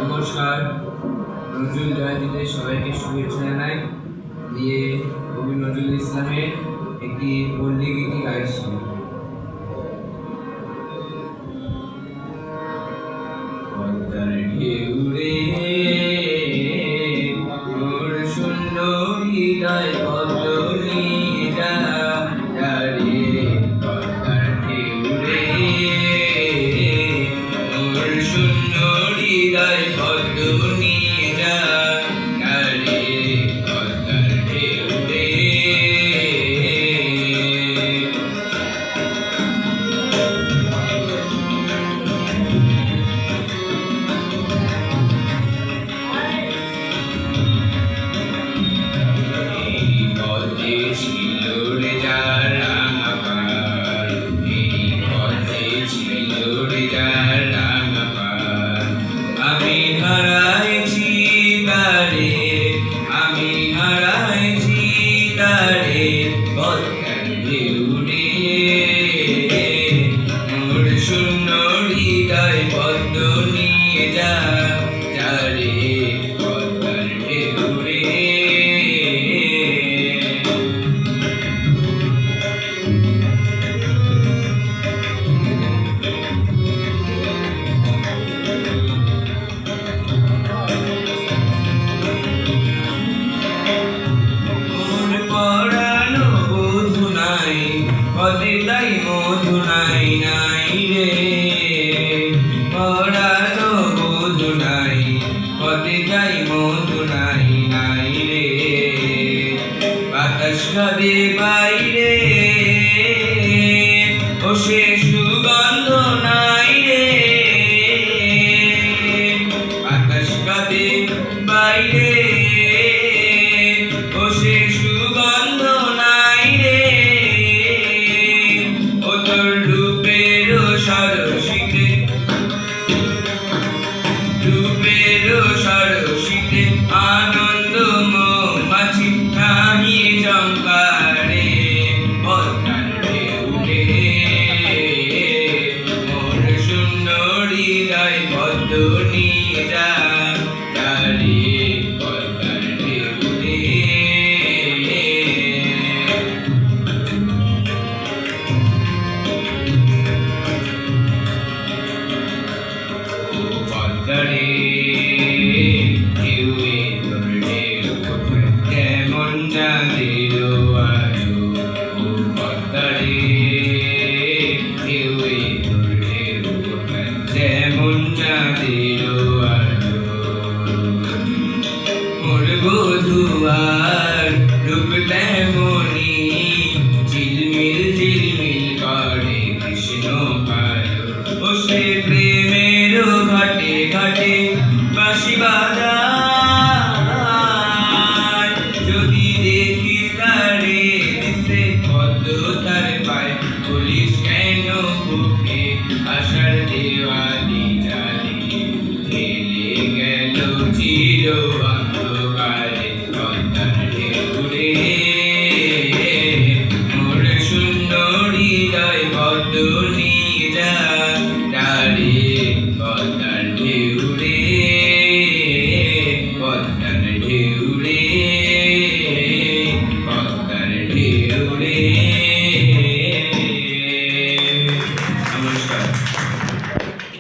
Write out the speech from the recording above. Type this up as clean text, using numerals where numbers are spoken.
নমস্কার, নজরুল জয়ন্তীতে সবাইকে শুভেচ্ছা জানাই। দিয়ে কবি নজরুল ইসলামের একটি পল্লী গীতি গাইছি। পদ্মার ঢেউ রে মোর শূন্য হৃদয় পদ্ম নিয়ে যা রে, পদ্মার ঢেউ রে মোর শূন্য হৃদয় পদ্ম নিয়ে যা রে, পদ্মার ঢেউ রে। ছিল রে যার রাঙা পার, এই পথে ছিল রে যার রাঙা পার, আমি হারাইছি তারে, আমি হারাইছি তারে, পদ্মার ঢেউ রে মোর শূন্য হৃদয় পদ্ম নিয়ে যা রে, পদ্মার ঢেউ রে। পদে তাই মধু নাই নাই রে, পড়ানো বোধ নাই, পদে তাই মধু নাই নাই রে, বাতাস কাঁদে বাইরে ও সে সুগন্ধ নাই রে, বাতাস কাঁদে বাইরে ও সে সুগন্ধ নাই রে, সরসিতে রূপের সরসিতে আনন্দ মৌমাছি নাহি জম